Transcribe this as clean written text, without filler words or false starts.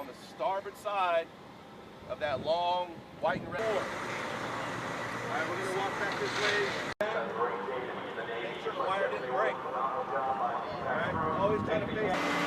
on the starboard side of that long white and red. All right, we're going to walk back this way. Make sure the wire didn't break. All right, always try to face